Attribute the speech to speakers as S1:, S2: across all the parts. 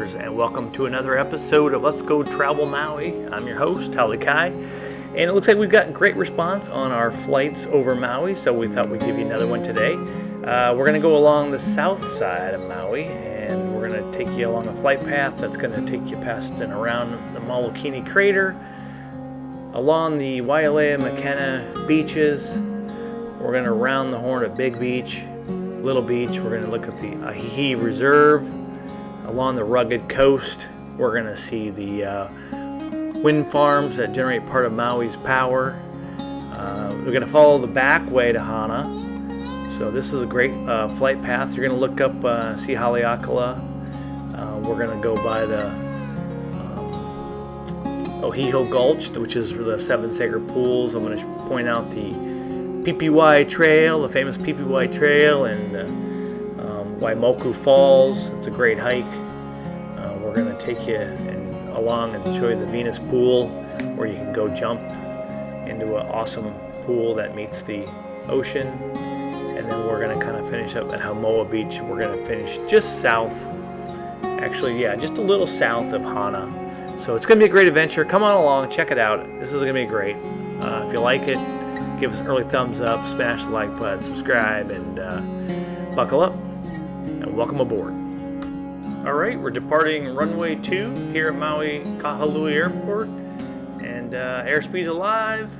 S1: Aviators, and welcome to another episode of Let's Go Travel Maui. I'm your host, Haleakala, and it looks like we've gotten great response on our flights over Maui, so we thought we'd give you another one today. We're going to go along the south side of Maui, and we're going to take you along a flight path that's going to take you past and around the Molokini crater, along the Wailea-Makena beaches. We're going to round the horn at Big Beach, Little Beach. We're going to look at the Ahihi Reserve. Along the rugged coast, we're going to see the wind farms that generate part of Maui's power. We're going to follow the back way to Hana. So this is a great flight path. You're going to look up, see Haleakala. We're going to go by the Oheo Gulch, which is the 7 sacred pools. I'm going to point out the PPY Trail, the famous PPY Trail, and Waimoku Falls. It's a great hike. We're going to take you along and show you the Venus Pool, where you can go jump into an awesome pool that meets the ocean. And then we're going to kind of finish up at Hamoa Beach. We're going to finish just south, actually, yeah, just a little south of Hana. So it's going to be a great adventure. Come on along, check it out. This is going to be great. If you like it, give us an early thumbs up, smash the like button, subscribe, and buckle up, and welcome aboard. All right, we're departing runway 2 here at Maui Kahului Airport, and airspeed's alive,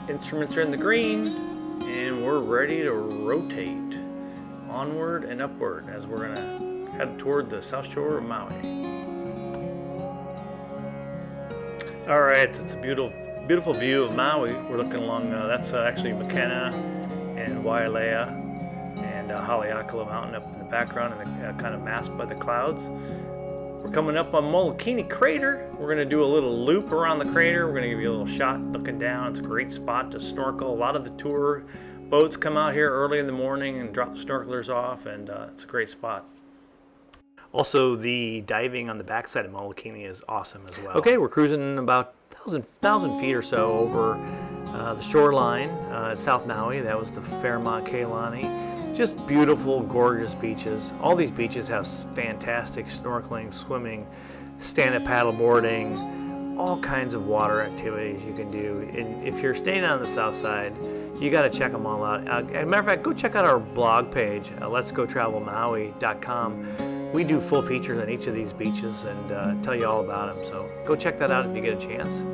S1: instruments are in the green, and we're ready to rotate onward and upward as we're gonna head toward the south shore of Maui. All right, it's a beautiful view of Maui. We're looking along, that's actually Makena and Wailea and Haleakala Mountain up in the background, and kind of masked by the clouds. We're coming up on Molokini crater. We're going to do a little loop around the crater. We're going to give you a little shot looking down. It's a great spot to snorkel. A lot of the tour boats come out here early in the morning and drop snorkelers off, and it's a great spot. Also, the diving on the backside of Molokini is awesome as well. Okay, we're cruising about 1,000 feet or so over the shoreline, South Maui. That was the Fairmont Kailani. Just beautiful, gorgeous beaches. All these beaches have fantastic snorkeling, swimming, stand-up paddleboarding, all kinds of water activities you can do. And if you're staying on the south side, you got to check them all out. As a matter of fact, go check out our blog page, Letsgotravelmaui.com. We do full features on each of these beaches and tell you all about them. So go check that out if you get a chance.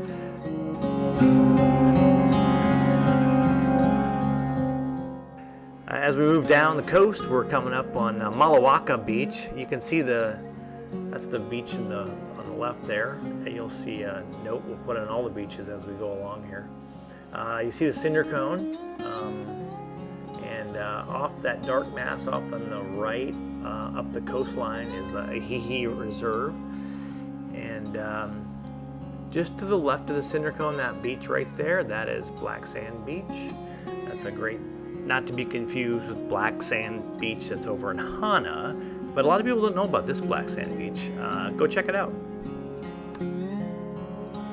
S1: As we move down the coast, we're coming up on Maluaka Beach. You can see that's the beach on the left there. And you'll see a note we'll put on all the beaches as we go along here. You see the cinder cone, and off that dark mass off on the right, up the coastline, is the Ahihi Reserve. And just to the left of the cinder cone, that beach right there, that is Black Sand Beach. That's a great, not to be confused with Black Sand Beach that's over in Hana, but a lot of people don't know about this Black Sand Beach. Go check it out.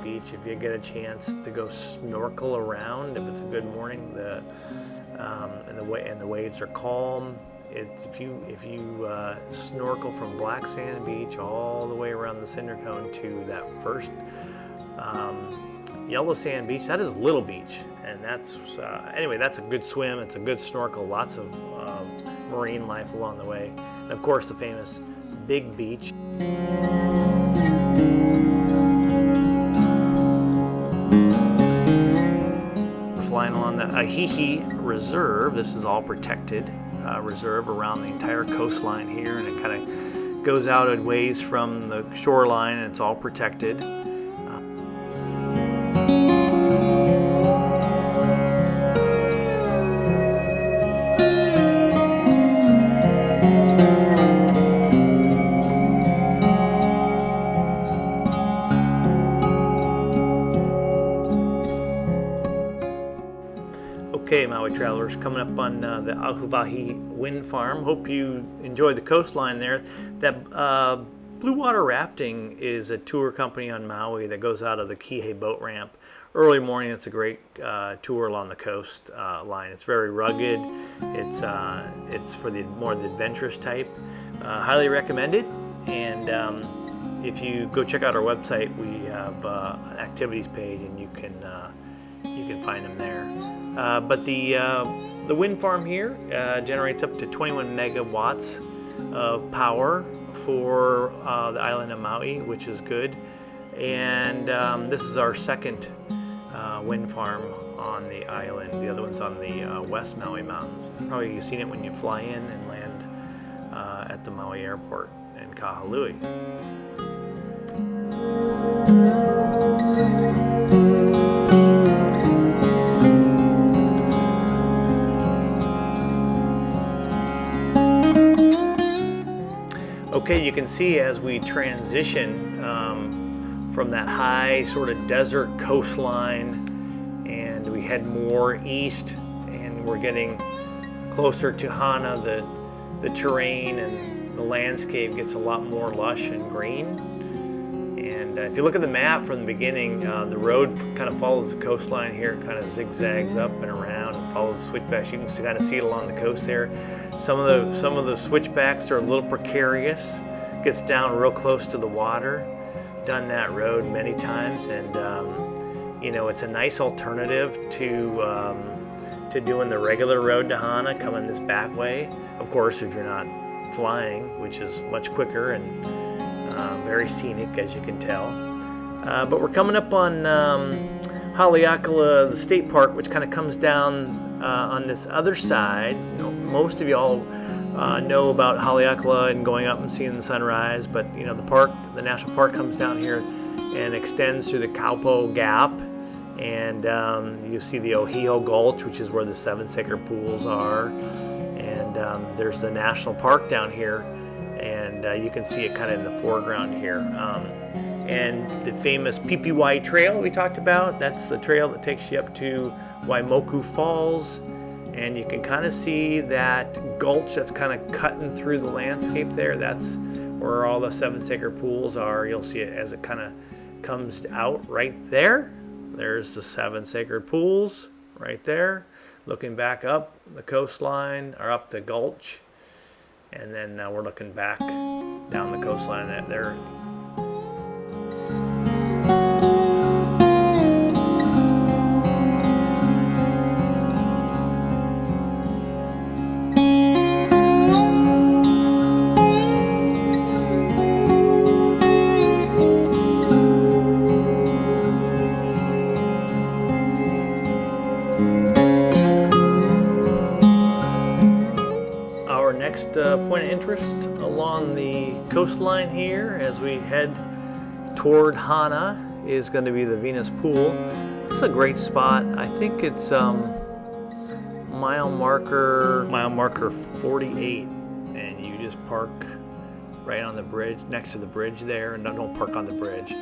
S1: Beach, if you get a chance to go snorkel around, if it's a good morning, and the waves are calm. If you snorkel from Black Sand Beach all the way around the cinder cone to that first Yellow Sand Beach, that is Little Beach, and that's anyway, that's a good swim. It's a good snorkel. Lots of marine life along the way, and of course the famous Big Beach. We're flying along the Ahihi Reserve. This is all protected reserve around the entire coastline here, and it kind of goes out a ways from the shoreline, and it's all protected. Okay, Maui travelers, coming up on the Ahuvahi wind farm. Hope you enjoy the coastline there. That Blue Water Rafting is a tour company on Maui that goes out of the Kihei boat ramp. Early morning, it's a great tour along the coast line. It's very rugged. It's for the more adventurous type. Highly recommended. And And if you go check out our website, we have an activities page, and you can find them there. But the wind farm here generates up to 21 megawatts of power for the island of Maui, which is good. And this is our second wind farm on the island. The other one's on the West Maui Mountains. Probably you've seen it when you fly in and land at the Maui airport in Kahului. Okay, you can see as we transition from that high sort of desert coastline, and we head more east, and we're getting closer to Hana, the terrain and the landscape gets a lot more lush and green. And if you look at the map from the beginning, the road kind of follows the coastline here. It kind of zigzags up and around and follows the switchbacks. You can kind of see it along the coast there. Some of the switchbacks are a little precarious. Gets down real close to the water. Done that road many times, and you know, it's a nice alternative to doing the regular road to Hana, coming this back way. Of course, if you're not flying, which is much quicker and very scenic, as you can tell. But we're coming up on Haleakala, the state park, which kind of comes down on this other side. You know, most of y'all know about Haleakala and going up and seeing the sunrise, but you know, the national park comes down here and extends through the Kaupo Gap, and you see the Oheo Gulch, which is where the 7 sacred pools are, and there's the national park down here, and you can see it kind of in the foreground here. And the famous PPY trail we talked about, that's the trail that takes you up to Waimoku Falls. And you can kind of see that gulch that's kind of cutting through the landscape there. That's where all the 7 sacred pools are. You'll see it as it kind of comes out right there. There's the 7 sacred pools right there. Looking back up the coastline, or up the gulch. And then we're looking back down the coastline there. Next point of interest along the coastline here as we head toward Hana is going to be the Venus Pool. This is a great spot. I think it's mile marker 48, and you just park right on the bridge, next to the bridge there, and don't park on the bridge.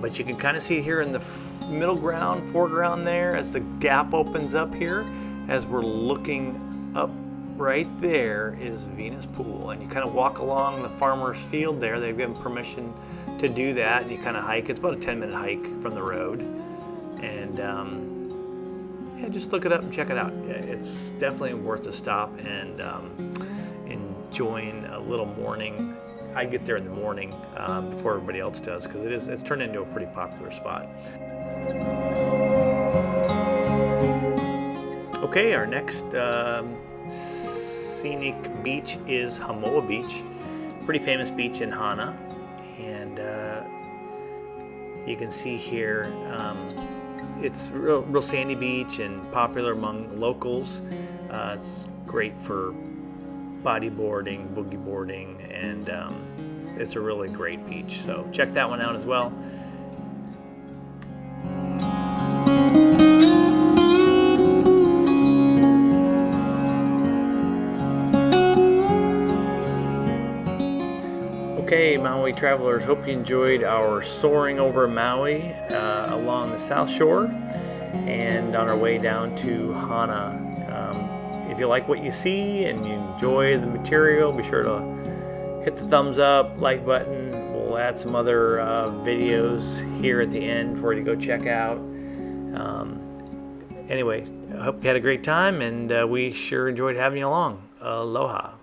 S1: But you can kind of see it here in the foreground there as the gap opens up here. As we're looking up, right there is Venus Pool, and you kind of walk along the farmer's field there. They've given permission to do that, and you kind of hike. It's about a 10-minute hike from the road, and yeah, just look it up and check it out. It's definitely worth a stop and enjoying a little morning. I get there in the morning before everybody else does, because it's turned into a pretty popular spot. Okay, our next scenic beach is Hamoa Beach, pretty famous beach in Hana, and you can see here it's real sandy beach and popular among locals. It's great for bodyboarding, boogie boarding, and it's a really great beach, so check that one out as well. Okay, Maui travelers, hope you enjoyed our soaring over Maui along the South Shore and on our way down to Hana. If you like what you see and you enjoy the material, be sure to hit the thumbs up, like button. We'll add some other videos here at the end for you to go check out. Anyway, I hope you had a great time, and we sure enjoyed having you along. Aloha.